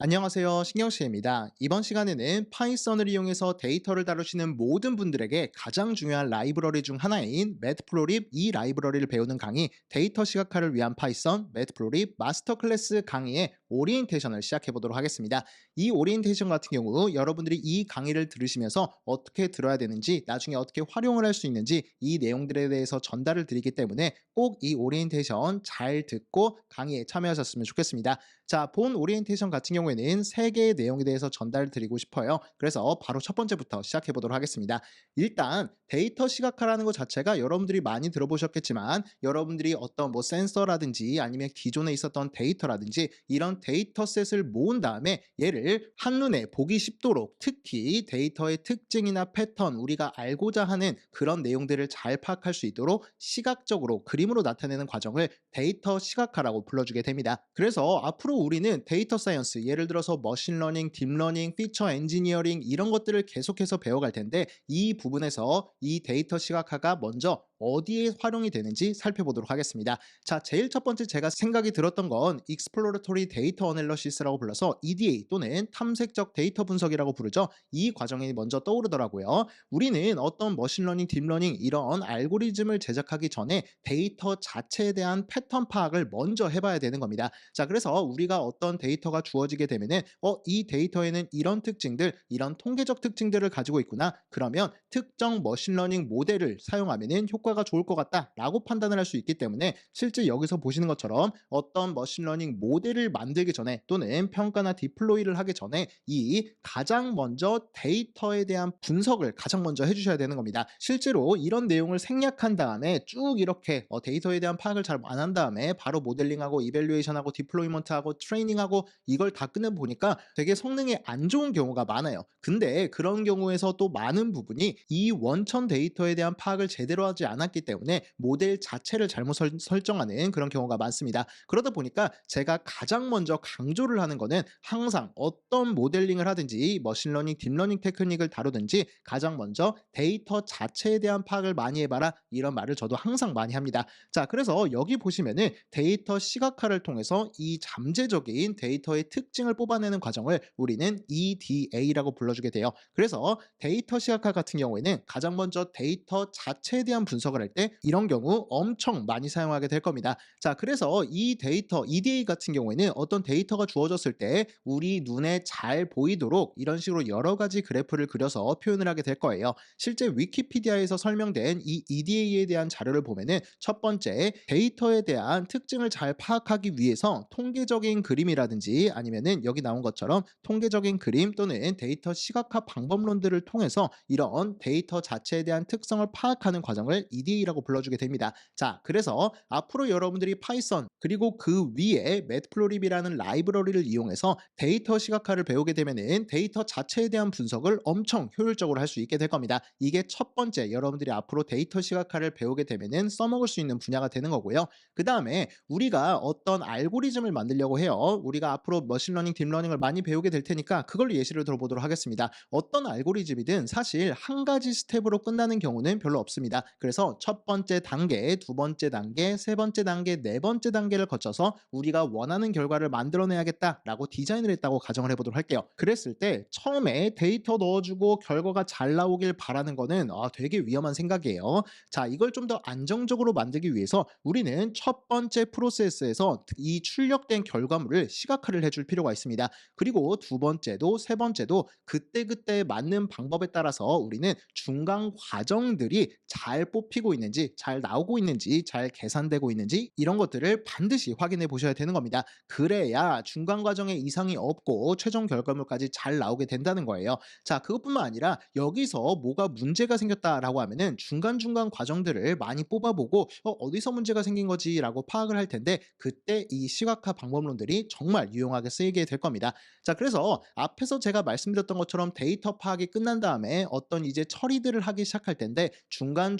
안녕하세요. 신경씨입니다. 이번 시간에는 파이썬을 이용해서 데이터를 다루시는 모든 분들에게 가장 중요한 라이브러리 중 하나인 매트플로립 이 라이브러리를 배우는 강의 데이터 시각화를 위한 파이썬 매트플로립 마스터 클래스 강의의 오리엔테이션을 시작해 보도록 하겠습니다. 이 오리엔테이션 같은 경우 여러분들이 이 강의를 들으시면서 어떻게 들어야 되는지 나중에 어떻게 활용을 할 수 있는지 이 내용들에 대해서 전달을 드리기 때문에 꼭 이 오리엔테이션 잘 듣고 강의에 참여하셨으면 좋겠습니다. 자, 본 오리엔테이션 같은 경우에는 3개의 내용에 대해서 전달을 드리고 싶어요. 그래서 바로 첫 번째부터 시작해 보도록 하겠습니다. 일단 데이터 시각화라는 것 자체가 여러분들이 많이 들어보셨겠지만 여러분들이 어떤 뭐 센서라든지 아니면 기존에 있었던 데이터라든지 이런 데이터셋을 모은 다음에 얘를 한눈에 보기 쉽도록 특히 데이터의 특징이나 패턴 우리가 알고자 하는 그런 내용들을 잘 파악할 수 있도록 시각적으로 그림으로 나타내는 과정을 데이터 시각화라고 불러주게 됩니다. 그래서 앞으로 우리는 데이터 사이언스, 예를 들어서 머신러닝, 딥러닝, 피처 엔지니어링 이런 것들을 계속해서 배워갈 텐데 이 부분에서 이 데이터 시각화가 먼저 어디에 활용이 되는지 살펴보도록 하겠습니다. 자, 제일 첫 번째 제가 생각이 들었던 건 Exploratory Data Analysis라고 불러서 EDA 또는 탐색적 데이터 분석이라고 부르죠. 이 과정이 먼저 떠오르더라고요. 우리는 어떤 머신러닝, 딥러닝 이런 알고리즘을 제작하기 전에 데이터 자체에 대한 패턴 파악을 먼저 해봐야 되는 겁니다. 자, 그래서 우리가 어떤 데이터가 주어지게 되면은 이 데이터에는 이런 특징들, 이런 통계적 특징들을 가지고 있구나. 그러면 특정 머신러닝 모델을 사용하면은 효과가 좋을 것 같다라고 판단을 할 수 있기 때문에 실제 여기서 보시는 것처럼 어떤 머신러닝 모델을 만들기 전에 또는 평가나 디플로이를 하기 전에 이 가장 먼저 데이터에 대한 분석을 가장 먼저 해주셔야 되는 겁니다. 실제로 이런 내용을 생략한 다음에 쭉 이렇게 데이터에 대한 파악을 잘 안 한 다음에 바로 모델링하고 이밸류에이션하고 디플로이먼트하고 트레이닝하고 이걸 다 끝내보니까 되게 성능이 안 좋은 경우가 많아요. 근데 그런 경우에서 또 많은 부분이 이 원천 데이터에 대한 파악을 제대로 하지 않았기 때문에 모델 자체를 잘못 설정하는 그런 경우가 많습니다. 그러다 보니까 제가 가장 먼저 강조를 하는 거는 항상 어떤 모델링을 하든지 머신러닝, 딥러닝 테크닉을 다루든지 가장 먼저 데이터 자체에 대한 파악을 많이 해봐라 이런 말을 저도 항상 많이 합니다. 자, 그래서 여기 보시면은 데이터 시각화를 통해서 이 잠재적인 데이터의 특징을 뽑아내는 과정을 우리는 EDA라고 불러주게 돼요. 그래서 데이터 시각화 같은 경우에는 가장 먼저 데이터 자체에 대한 분석을 할 때 이런 경우 엄청 많이 사용하게 될 겁니다. 자, 그래서 이 데이터 EDA 같은 경우에는 어떤 데이터가 주어졌을 때 우리 눈에 잘 보이도록 이런 식으로 여러 가지 그래프를 그려서 표현을 하게 될 거예요. 실제 위키피디아에서 설명된 이 EDA에 대한 자료를 보면은 첫 번째 데이터에 대한 특징을 잘 파악하기 위해서 통계적인 그림이라든지 아니면은 여기 나온 것처럼 통계적인 그림 또는 데이터 시각화 방법론들을 통해서 이런 데이터 자체에 대한 특성을 파악하는 과정을 EDA라고 불러주게 됩니다. 자, 그래서 앞으로 여러분들이 파이썬 그리고 그 위에 매트플로립이라는 라이브러리를 이용해서 데이터 시각화를 배우게 되면은 데이터 자체에 대한 분석을 엄청 효율적으로 할 수 있게 될 겁니다. 이게 첫 번째 여러분들이 앞으로 데이터 시각화를 배우게 되면은 써먹을 수 있는 분야가 되는 거고요. 그 다음에 우리가 어떤 알고리즘을 만들려고 해요. 우리가 앞으로 머신러닝, 딥러닝을 많이 배우게 될 테니까 그걸 예시를 들어보도록 하겠습니다. 어떤 알고리즘이든 사실 한 가지 스텝으로 끝나는 경우는 별로 없습니다. 그래서 첫 번째 단계, 두 번째 단계, 세 번째 단계, 네 번째 단계를 거쳐서 우리가 원하는 결과를 만들어내야겠다라고 디자인을 했다고 가정을 해보도록 할게요. 그랬을 때 처음에 데이터 넣어주고 결과가 잘 나오길 바라는 거는 되게 위험한 생각이에요. 자, 이걸 좀 더 안정적으로 만들기 위해서 우리는 첫 번째 프로세스에서 이 출력된 결과물을 시각화를 해줄 필요가 있습니다. 그리고 두 번째도 세 번째도 그때그때 맞는 방법에 따라서 우리는 중간 과정들이 잘 뽑히고 있는지 잘 나오고 있는지 잘 계산되고 있는지 이런 것들을 반드시 확인해 보셔야 되는 겁니다. 그래야 중간 과정에 이상이 없고 최종 결과물까지 잘 나오게 된다는 거예요. 자, 그것뿐만 아니라 여기서 뭐가 문제가 생겼다라고 하면은 중간중간 과정들을 많이 뽑아보고 어디서 문제가 생긴 거지라고 파악을 할 텐데 그때 이 시각화 방법론들이 정말 유용하게 쓰이게 될 겁니다. 자, 그래서 앞에서 제가 말씀드렸던 것처럼 데이터 파악이 끝난 다음에 어떤 이제 처리들을 하기 시작할 텐데 중간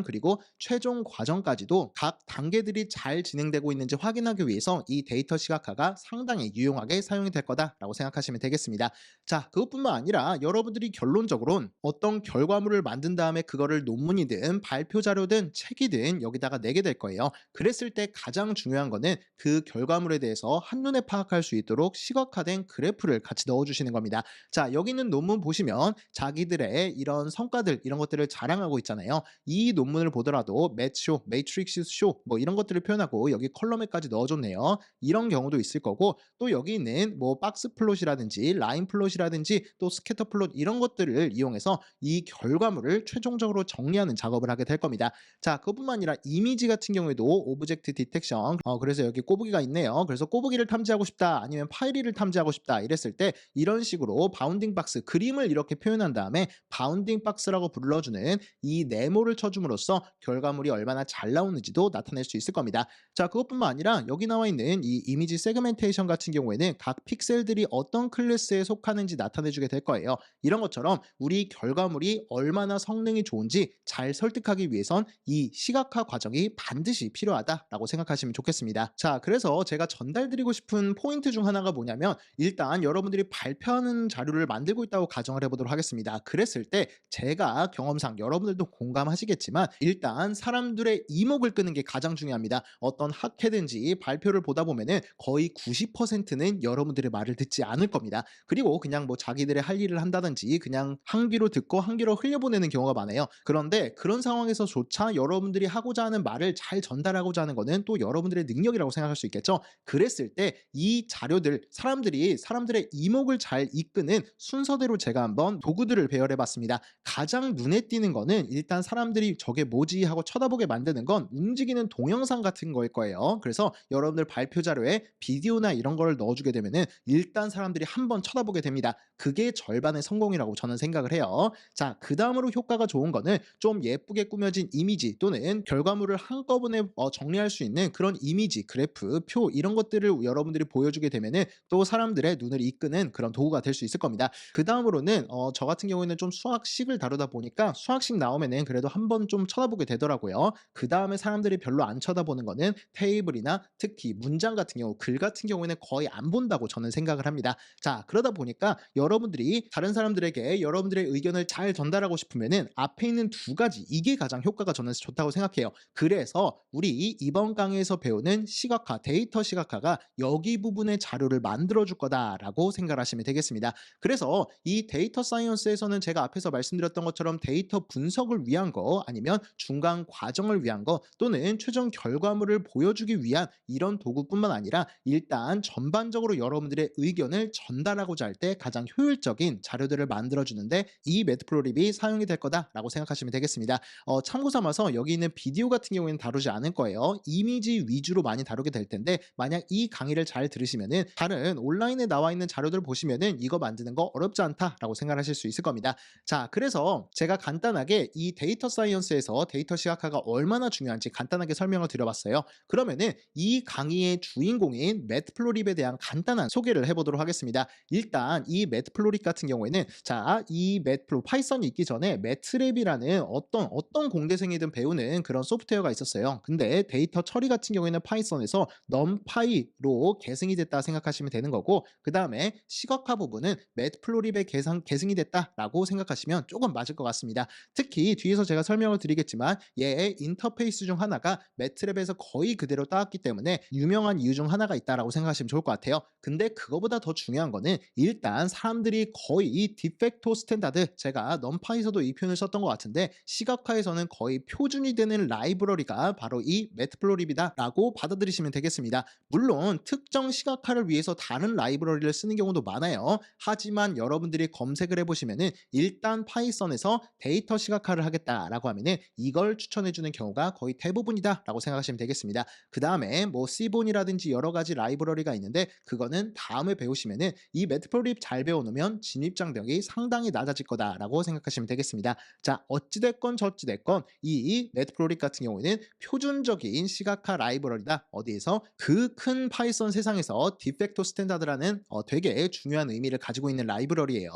그리고 최종 과정까지도 각 단계들이 잘 진행되고 있는지 확인하기 위해서 이 데이터 데이터 시각화가 상당히 유용하게 사용이 될 거다라고 생각하시면 되겠습니다. 자, 그것뿐만 아니라 여러분들이 결론적으로는 어떤 결과물을 만든 다음에 그거를 논문이든 발표 자료든 책이든 여기다가 내게 될 거예요. 그랬을 때 가장 중요한 거는 그 결과물에 대해서 한눈에 파악할 수 있도록 시각화된 그래프를 같이 넣어주시는 겁니다. 자, 여기 있는 논문 보시면 자기들의 이런 성과들 이런 것들을 자랑하고 있잖아요. 이 논문을 보더라도 매치쇼, 매트릭스 쇼 뭐 이런 것들을 표현하고 여기 컬럼에까지 넣어줬네요. 이런 경우도 있을 거고 또 여기 있는 뭐 박스 플롯이라든지 라인 플롯이라든지 또 스캐터 플롯 이런 것들을 이용해서 이 결과물을 최종적으로 정리하는 작업을 하게 될 겁니다. 자, 그것뿐만 아니라 이미지 같은 경우에도 오브젝트 디텍션 그래서 여기 꼬부기가 있네요. 그래서 꼬부기를 탐지하고 싶다 아니면 파이리를 탐지하고 싶다 이랬을 때 이런 식으로 바운딩 박스 그림을 이렇게 표현한 다음에 바운딩 박스라고 불러주는 이 네모를 쳐줌으로써 결과물이 얼마나 잘 나오는지도 나타낼 수 있을 겁니다. 자, 그것뿐만 아니라 여기 나와 있는 이 이미지 세그멘테이션 같은 경우에는 각 픽셀들이 어떤 클래스에 속하는지 나타내주게 될 거예요. 이런 것처럼 우리 결과물이 얼마나 성능이 좋은지 잘 설득하기 위해선 이 시각화 과정이 반드시 필요하다라고 생각하시면 좋겠습니다. 자, 그래서 제가 전달드리고 싶은 포인트 중 하나가 뭐냐면 일단 여러분들이 발표하는 자료를 만들고 있다고 가정을 해보도록 하겠습니다. 그랬을 때 제가 경험상 여러분들도 공감하시겠지만 일단 사람들의 이목을 끄는 게 가장 중요합니다. 어떤 학회든지 발표를 보다 보면은 거의 90%는 여러분들의 말을 듣지 않을 겁니다. 그리고 그냥 뭐 자기들의 할 일을 한다든지 그냥 한 귀로 듣고 한 귀로 흘려보내는 경우가 많아요. 그런데 그런 상황에서조차 여러분들이 하고자 하는 말을 잘 전달하고자 하는 거는 또 여러분들의 능력이라고 생각할 수 있겠죠. 그랬을 때 이 자료들 사람들의 이목을 잘 이끄는 순서대로 제가 한번 도구들을 배열해 봤습니다. 가장 눈에 띄는 거는 일단 사람들이 저게 뭐지 하고 쳐다보게 만드는 건 움직이는 동영상 같은 거일 거예요. 그래서 여러분들 발표 자료에 비디오나 이런 거를 넣어주게 되면은 일단 사람들이 한번 쳐다보게 됩니다. 그게 절반의 성공이라고 저는 생각을 해요. 자, 그 다음으로 효과가 좋은 거는 좀 예쁘게 꾸며진 이미지 또는 결과물을 한꺼번에 정리할 수 있는 그런 이미지, 그래프, 표 이런 것들을 여러분들이 보여주게 되면은 또 사람들의 눈을 이끄는 그런 도구가 될 수 있을 겁니다. 그 다음으로는 저 같은 경우에는 좀 수학식을 다루다 보니까 수학식 나오면은 그래도 한번 좀 쳐다보게 되더라고요. 그 다음에 사람들이 별로 안 쳐다보는 거는 테이블이나 특히 문장 같은 경우, 글 같은 경우에는 거의 안 본다고 저는 생각을 합니다. 자, 그러다 보니까 여러분들이 다른 사람들에게 여러분들의 의견을 잘 전달하고 싶으면은 앞에 있는 두 가지 이게 가장 효과가 저는 좋다고 생각해요. 그래서 우리 이번 강의에서 배우는 시각화, 데이터 시각화가 여기 부분의 자료를 만들어 줄 거다라고 생각을 하시면 되겠습니다. 그래서 이 데이터 사이언스에서는 제가 앞에서 말씀드렸던 것처럼 데이터 분석을 위한 거 아니면 중간 과정을 위한 거 또는 최종 결과물을 보여주기 위한 이런 도구뿐만 아니라 일단 전반적으로 여러분들의 의견을 전달하고자 할 때 가장 효율적인 자료들을 만들어주는데 이 매트플로립이 사용이 될 거다라고 생각하시면 되겠습니다. 참고 삼아서 여기 있는 비디오 같은 경우에는 다루지 않을 거예요. 이미지 위주로 많이 다루게 될 텐데 만약 이 강의를 잘 들으시면은 다른 온라인에 나와 있는 자료들 보시면은 이거 만드는 거 어렵지 않다라고 생각하실 수 있을 겁니다. 자, 그래서 제가 간단하게 이 데이터 사이언스에서 데이터 시각화가 얼마나 중요한지 간단하게 설명을 드려봤어요. 그러면은 이 강의의 주인공인 매트플로립에 대한 간단한 소개를 해보도록 하겠습니다. 일단 이 매트플로립 같은 경우에는 자, 이 매트플로 파이썬이 있기 전에 매트랩이라는 어떤 공대생이든 배우는 그런 소프트웨어가 있었어요. 근데 데이터 처리 같은 경우에는 파이썬에서 넘파이로 계승이 됐다 생각하시면 되는 거고 그 다음에 시각화 부분은 매트플로립에 계승이 됐다라고 생각하시면 조금 맞을 것 같습니다. 특히 뒤에서 제가 설명을 드리겠지만 얘의 인터페이스 중 하나가 매트랩에서 거의 그대로 따왔기 때문에 유명한 이유 중 하나가 있다라고 생각하시면 좋을 것 같아요. 근데 그거보다 더 중요한 거는 일단 사람들이 거의 이 디팩토 스탠다드 제가 넘파이에서도 이 표현을 썼던 것 같은데 시각화에서는 거의 표준이 되는 라이브러리가 바로 이 매트플로립이다라고 받아들이시면 되겠습니다. 물론 특정 시각화를 위해서 다른 라이브러리를 쓰는 경우도 많아요. 하지만 여러분들이 검색을 해보시면은 일단 파이썬에서 데이터 시각화를 하겠다라고 하면은 이걸 추천해주는 경우가 거의 대부분이다라고 생각하시면 되겠습니다. 그 다음에 뭐 C본이라든지 여러 가지 라이브러리가 있는데 그거는 다음에 배우시면은 이 매트플로립 잘 배워놓으면 진입 장벽이 상당히 낮아질 거다라고 생각하시면 되겠습니다. 자, 어찌됐건 저찌됐건 이 매트플로립 같은 경우에는 표준적인 시각화 라이브러리다. 어디에서 그 큰 파이썬 세상에서 디팩토 스탠다드라는 되게 중요한 의미를 가지고 있는 라이브러리예요.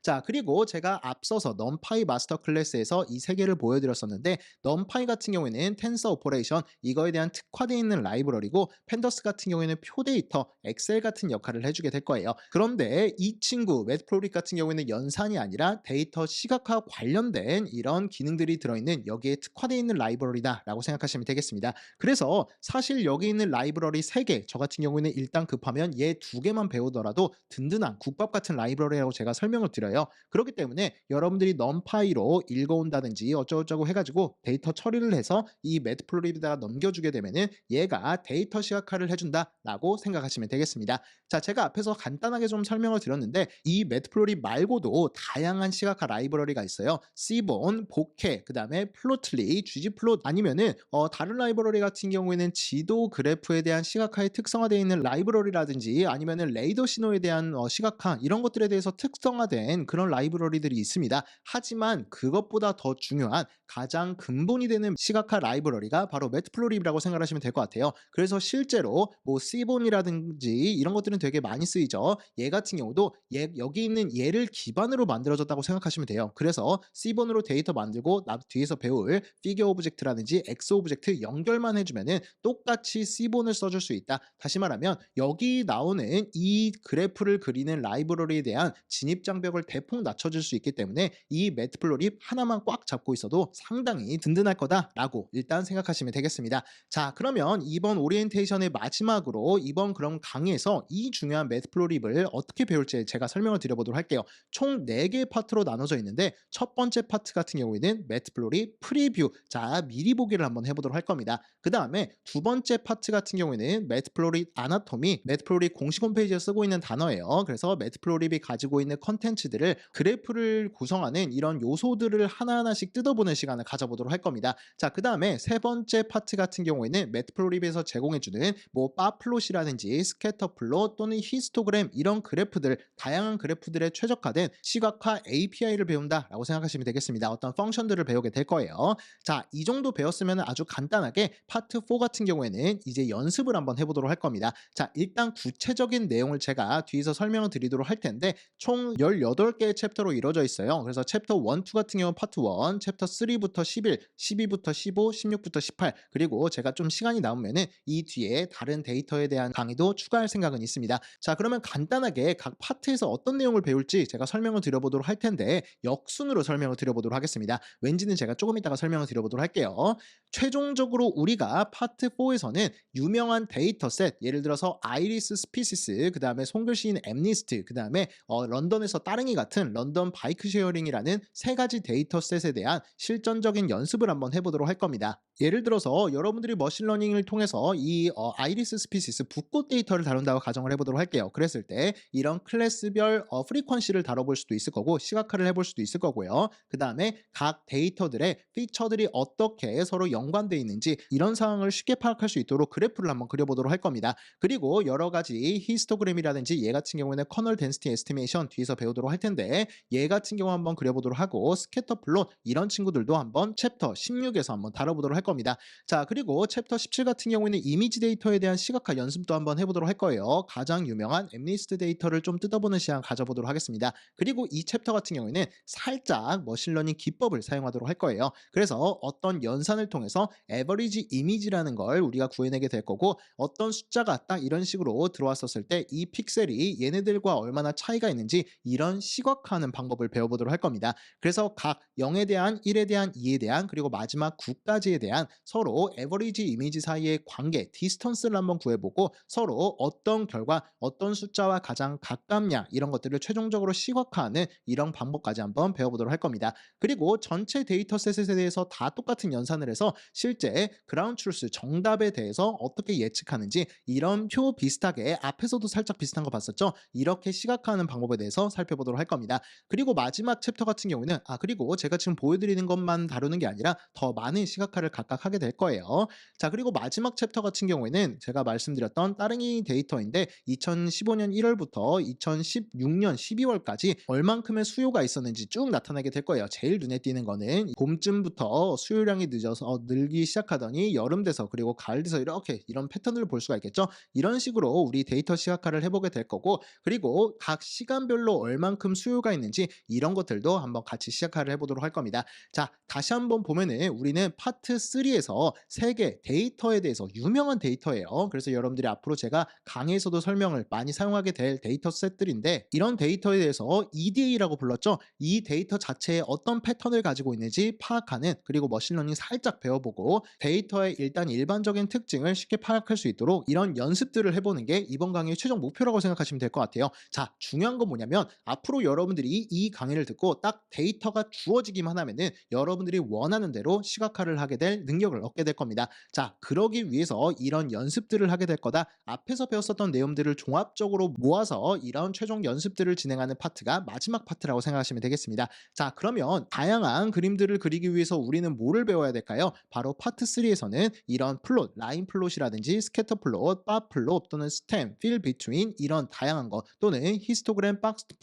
자, 그리고 제가 앞서서 넘파이 마스터 클래스에서 이 세 개를 보여드렸었는데 넘파이 같은 경우에는 텐서 오퍼레이션 이거에 대한 특화되어 있는 라이브러리고 팬더스 같은 같은 경우에는 표 데이터, 엑셀 같은 역할을 해주게 될 거예요. 그런데 이 친구 매트플로립 같은 경우에는 연산이 아니라 데이터 시각화 관련된 이런 기능들이 들어있는 여기에 특화되어 있는 라이브러리다라고 생각하시면 되겠습니다. 그래서 사실 여기 있는 라이브러리 3개, 저 같은 경우에는 일단 급하면 얘 2개만 배우더라도 든든한 국밥 같은 라이브러리라고 제가 설명을 드려요. 그렇기 때문에 여러분들이 넘파이로 읽어온다든지 어쩌고저쩌고 해가지고 데이터 처리를 해서 이 매트플로립에다가 넘겨주게 되면은 얘가 데이터 시각화를 해준다라고 생각하시면 되겠습니다. 자, 제가 앞에서 간단하게 좀 설명을 드렸는데 이 매트플로립 말고도 다양한 시각화 라이브러리가 있어요. 시본, 보케, 그 다음에 플로틀리, ggplot 아니면은 다른 라이브러리 같은 경우에는 지도 그래프에 대한 시각화에 특성화되어 있는 라이브러리라든지 아니면은 레이더 신호에 대한 시각화 이런 것들에 대해서 특성화된 그런 라이브러리들이 있습니다. 하지만 그것보다 더 중요한 가장 근본이 되는 시각화 라이브러리가 바로 매트플로립이라고 생각하시면 될 것 같아요. 그래서 실제로 뭐 시본이라든지 이런 것들은 되게 많이 쓰이죠. 얘 같은 경우도 여기 있는 얘를 기반으로 만들어졌다고 생각하시면 돼요. 그래서 시본으로 데이터 만들고 뒤에서 배울 피겨 오브젝트라든지 엑스 오브젝트 연결만 해주면은 똑같이 시본을 써줄 수 있다. 다시 말하면 여기 나오는 이 그래프를 그리는 라이브러리에 대한 진입 장벽을 대폭 낮춰줄 수 있기 때문에 이 매트플로립 하나만 꽉 잡고 있어도 상당히 든든할 거다라고 일단 생각하시면 되겠습니다. 자, 그러면 이번 오리엔테이션의 마지막으로 이번 그런 강의에서 이 중요한 매트플로립을 어떻게 배울지 제가 설명을 드려보도록 할게요. 총 4개 파트로 나눠져 있는데 첫 번째 파트 같은 경우에는 매트플로립 프리뷰, 자 미리 보기를 한번 해보도록 할 겁니다. 그 다음에 두 번째 파트 같은 경우에는 매트플로립 아나토미, 매트플로립 공식 홈페이지에 쓰고 있는 단어예요. 그래서 매트플로립이 가지고 있는 컨텐츠들을 그래프를 구성하는 이런 요소들을 하나하나씩 뜯어보는 시간을 가져보도록 할 겁니다. 자, 그 다음에 세 번째 파트 같은 경우에는 매트플로립에서 제공해주는 뭐 바플롯이라든지 스캐터플롯 또는 히스토그램 이런 그래프들, 다양한 그래프들에 최적화된 시각화 API를 배운다라고 생각하시면 되겠습니다. 어떤 펑션들을 배우게 될 거예요. 자, 이 정도 배웠으면 아주 간단하게 파트 4 같은 경우에는 이제 연습을 한번 해보도록 할 겁니다. 자, 일단 구체적인 내용을 제가 뒤에서 설명을 드리도록 할 텐데 총 18개의 챕터로 이루어져 있어요. 그래서 챕터 1, 2 같은 경우는 파트 1, 챕터 3부터 11, 12부터 15, 16부터 18 그리고 제가 좀 시간이 남으면은 이 뒤에 다른 데이터에 대한 강의도 추가할 생각은 있습니다. 자, 그러면 간단하게 각 파트에서 어떤 내용을 배울지 제가 설명을 드려보도록 할 텐데 역순으로 설명을 드려보도록 하겠습니다. 왠지는 제가 조금 이따가 설명을 드려보도록 할게요. 최종적으로 우리가 파트 4에서는 유명한 데이터셋, 예를 들어서 아이리스 스피시스, 그 다음에 손글씨인 엠니스트, 그 다음에 런던에서 따릉이 같은 런던 바이크 쉐어링이라는 3가지 데이터셋에 대한 실전적인 연습을 한번 해보도록 할 겁니다. 예를 들어서 여러분들이 머신러닝을 통해서 이 아이리스 스피시스 붓꽃 데이터를 다룬다고 가정을 해보도록 할게요. 그랬을 때 이런 클래스별 프리퀀시를 다뤄볼 수도 있을 거고 시각화를 해볼 수도 있을 거고요. 그 다음에 각 데이터들의 피처들이 어떻게 서로 연관되어 있는지 이런 상황을 쉽게 파악할 수 있도록 그래프를 한번 그려보도록 할 겁니다. 그리고 여러 가지 히스토그램이라든지 얘 같은 경우에는 커널 덴시티 에스티메이션 뒤에서 배우도록 할 텐데 얘 같은 경우 한번 그려보도록 하고 스캐터 플롯 이런 친구들도 한번 챕터 16에서 한번 다뤄보도록 할 겁니다. 자, 그리고 챕터 17 같은 경우에는 이미지 데이터에 대한 시각화 연습도 한번 해보도록 할 거예요. 가장 유명한 엠니스트 데이터를 좀 뜯어보는 시간 가져보도록 하겠습니다. 그리고 이 챕터 같은 경우에는 살짝 머신러닝 기법을 사용하도록 할 거예요. 그래서 어떤 연산을 통해서 에버리지 이미지라는 걸 우리가 구해내게 될 거고 어떤 숫자가 딱 이런 식으로 들어왔었을 때 이 픽셀이 얘네들과 얼마나 차이가 있는지 이런 시각화하는 방법을 배워보도록 할 겁니다. 그래서 각 0에 대한 1에 대한 2에 대한 그리고 마지막 9까지에 대한 서로 에버리지 이미지 사이의 관계 디스턴스를 한번 구해보고 서로 어떤 결과 어떤 숫자와 가장 가깝냐 이런 것들을 최종적으로 시각화하는 이런 방법까지 한번 배워보도록 할 겁니다. 그리고 전체 데이터셋에 대해서 다 똑같은 연산을 해서 실제 그라운드 트루스 정답에 대해서 어떻게 예측하는지 이런 표 비슷하게 앞에서도 살짝 비슷한 거 봤었죠? 이렇게 시각화하는 방법에 대해서 살펴보도록 할 겁니다. 그리고 마지막 챕터 같은 경우는 그리고 제가 지금 보여드리는 것만 다루는 게 아니라 더 많은 시각화를 각각 하게 될 거예요. 자, 그리고 마지막 챕터 같은 경우에는 제가 말씀드렸던 따릉이 데이터인데 2015년 1월부터 2016년 12월까지 얼만큼의 수요가 있었는지 쭉 나타나게 될 거예요. 제일 눈에 띄는 거는 봄쯤부터 수요량이 늘기 시작하더니 여름 돼서 그리고 가을 돼서 이렇게 이런 패턴을 볼 수가 있겠죠. 이런 식으로 우리 데이터 시각화를 해보게 될 거고 그리고 각 시간별로 얼만큼 수요가 있는지 이런 것들도 한번 같이 시각화를 해보도록 할 겁니다. 자, 다시 한번 보면은 우리는 파트 파트3에서 세계 데이터에 대해서 유명한 데이터예요. 그래서 여러분들이 앞으로 제가 강의에서도 설명을 많이 사용하게 될 데이터 셋들인데, 이런 데이터에 대해서 EDA라고 불렀죠. 이 데이터 자체에 어떤 패턴을 가지고 있는지 파악하는, 그리고 머신러닝 살짝 배워보고 데이터의 일단 일반적인 특징을 쉽게 파악할 수 있도록 이런 연습들을 해보는 게 이번 강의의 최종 목표라고 생각하시면 될 것 같아요. 자, 중요한 건 뭐냐면 앞으로 여러분들이 이 강의를 듣고 딱 데이터가 주어지기만 하면은 여러분들이 원하는 대로 시각화를 하게 될 능력을 얻게 될 겁니다. 자, 그러기 위해서 이런 연습들을 하게 될 거다. 앞에서 배웠었던 내용들을 종합적으로 모아서 이런 최종 연습들을 진행하는 파트가 마지막 파트라고 생각하시면 되겠습니다. 자, 그러면 다양한 그림들을 그리기 위해서 우리는 뭐를 배워야 될까요? 바로 파트 3에서는 이런 플롯, 라인 플롯이라든지 스캐터 플롯, 바 플롯 또는 스템, 필 비트윈 이런 다양한 거, 또는 히스토그램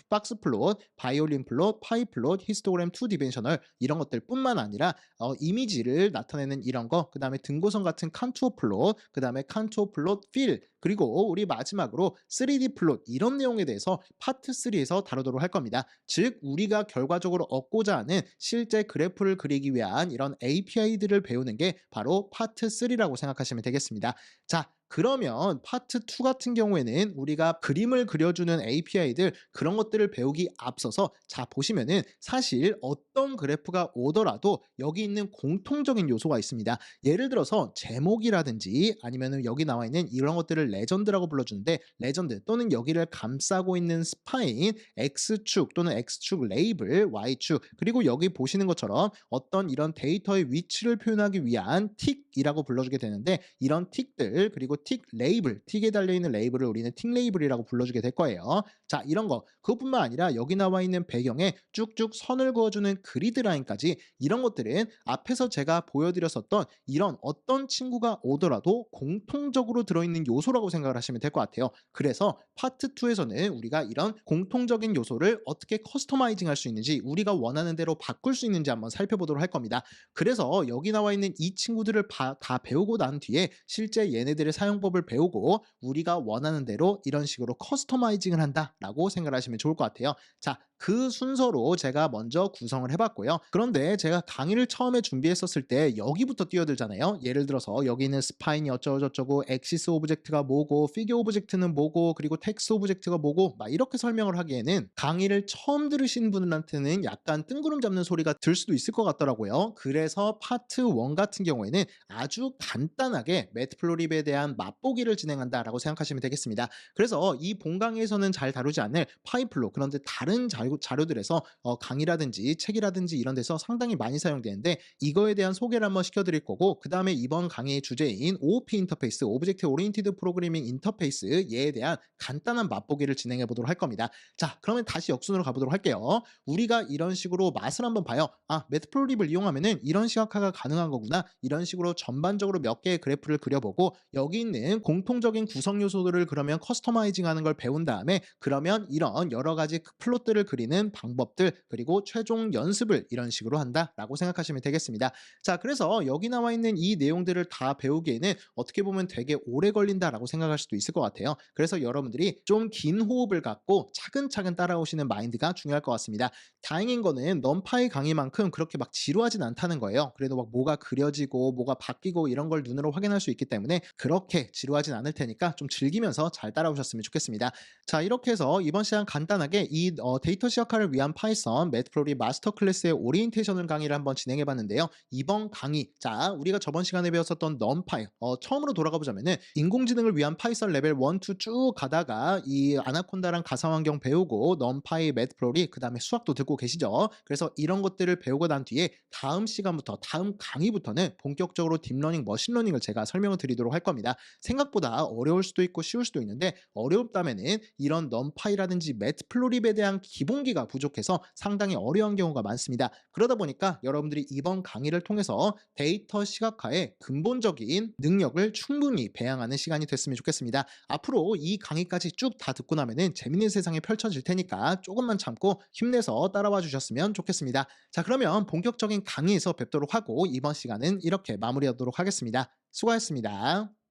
박스 플롯, 바이올린 플롯, 파이 플롯, 히스토그램 2 디멘셔널 이런 것들뿐만 아니라 이미지를 나타내는 이런 거, 그 다음에 등고선 같은 칸투어 플롯, 그 다음에 칸투어 플롯 필, 그리고 우리 마지막으로 3D 플롯 이런 내용에 대해서 파트 3에서 다루도록 할 겁니다. 즉 우리가 결과적으로 얻고자 하는 실제 그래프를 그리기 위한 이런 API들을 배우는 게 바로 파트 3라고 생각하시면 되겠습니다. 자, 그러면 파트 2 같은 경우에는 우리가 그림을 그려주는 API들 그런 것들을 배우기 앞서서, 자 보시면은 사실 어떤 그래프가 오더라도 여기 있는 공통적인 요소가 있습니다. 예를 들어서 제목이라든지 아니면은 여기 나와 있는 이런 것들을 레전드라고 불러주는데, 레전드 또는 여기를 감싸고 있는 스파인 X축 또는 X축 레이블, Y축, 그리고 여기 보시는 것처럼 어떤 이런 데이터의 위치를 표현하기 위한 틱이라고 불러주게 되는데, 이런 틱들 그리고 틱 레이블, 틱에 달려있는 레이블을 우리는 틱 레이블이라고 불러주게 될 거예요. 자, 이런 거 그것뿐만 아니라 여기 나와 있는 배경에 쭉쭉 선을 그어주는 그리드 라인까지, 이런 것들은 앞에서 제가 보여드렸었던 이런 어떤 친구가 오더라도 공통적으로 들어있는 요소라고 생각을 하시면 될 것 같아요. 그래서 파트 2에서는 우리가 이런 공통적인 요소를 어떻게 커스터마이징 할 수 있는지, 우리가 원하는 대로 바꿀 수 있는지 한번 살펴보도록 할 겁니다. 그래서 여기 나와 있는 이 친구들을 다 배우고 난 뒤에 실제 얘네들의 사용법을 배우고 우리가 원하는 대로 이런 식으로 커스터마이징을 한다라고 생각을 하시면 좋을 것 같아요. 자, 그 순서로 제가 먼저 구성을 해봤고요. 그런데 제가 강의를 처음에 준비했었을 때 여기부터 뛰어들잖아요. 예를 들어서 여기 있는 스파인이 어쩌고저쩌고, 엑시스 오브젝트가 뭐고, 피겨 오브젝트는 뭐고, 그리고 텍스 오브젝트가 뭐고, 막 이렇게 설명을 하기에는 강의를 처음 들으신 분들한테는 약간 뜬구름 잡는 소리가 들 수도 있을 것 같더라고요. 그래서 파트 1 같은 경우에는 아주 간단하게 매트플로립에 대한 맛보기를 진행한다라고 생각하시면 되겠습니다. 그래서 이 본강의에서는 잘 다루지 않을 파이플로, 그런데 다른 자료들에서 강의라든지 책이라든지 이런 데서 상당히 많이 사용되는데, 이거에 대한 소개를 한번 시켜드릴 거고, 그 다음에 이번 강의의 주제인 OOP 인터페이스, 오브젝트 오리엔티드 프로그래밍 인터페이스, 얘에 대한 간단한 맛보기를 진행해 보도록 할 겁니다. 자, 그러면 다시 역순으로 가보도록 할게요. 우리가 이런 식으로 맛을 한번 봐요. 아, 매트플로립을 이용하면은 이런 시각화가 가능한 거구나. 이런 식으로 전반적으로 몇 개의 그래프를 그려보고 여기 있는 공통적인 구성 요소들을 그러면 커스터마이징 하는 걸 배운 다음에, 그러면 이런 여러 가지 플롯들을 그리는 방법들, 그리고 최종 연습을 이런 식으로 한다라고 생각하시면 되겠습니다. 자, 그래서 여기 나와 있는 이 내용들을 다 배우기에는 어떻게 보면 되게 오래 걸린다라고 생각할 수도 있을 것 같아요. 그래서 여러분들이 좀 긴 호흡을 갖고 차근차근 따라오시는 마인드가 중요할 것 같습니다. 다행인 거는 넘파이 강의만큼 그렇게 막 지루하진 않다는 거예요. 그래도 막 뭐가 그려지고 뭐가 바뀌고 이런 걸 눈으로 확인할 수 있기 때문에 그렇게 지루하진 않을 테니까 좀 즐기면서 잘 따라오셨으면 좋겠습니다. 자, 이렇게 해서 이번 시간 간단하게 이 데이터 시각화를 위한 파이썬 매트플로립 마스터 클래스의 오리엔테이션 강의를 한번 진행해 봤는데요. 이번 강의, 자, 우리가 저번 시간에 배웠었던 넘파이, 처음으로 돌아가 보자면은 인공지능을 위한 파이썬 레벨 1, 2 쭉 가다가 이 아나콘다랑 가상환경 배우고 넘파이, 매트플로립, 그 다음에 수학도 듣고 계시죠. 그래서 이런 것들을 배우고 난 뒤에 다음 시간부터, 다음 강의부터는 본격적으로 딥러닝, 머신러닝을 제가 설명을 드리도록 할 겁니다. 생각보다 어려울 수도 있고 쉬울 수도 있는데, 어려웠다면은 이런 넘파이라든지 매트플로립에 대한 기본기가 부족해서 상당히 어려운 경우가 많습니다. 그러다 보니까 여러분들이 이번 강의를 통해서 데이터 시각화의 근본적인 능력을 충분히 배양하는 시간이 됐으면 좋겠습니다. 앞으로 이 강의까지 쭉 다 듣고 나면은 재밌는 세상이 펼쳐질 테니까 조금만 참고 힘내서 따라와 주셨으면 좋겠습니다. 자, 그러면 본격적인 강의에서 뵙도록 하고 이번 시간은 이렇게 마무리하도록 하겠습니다. 수고하셨습니다.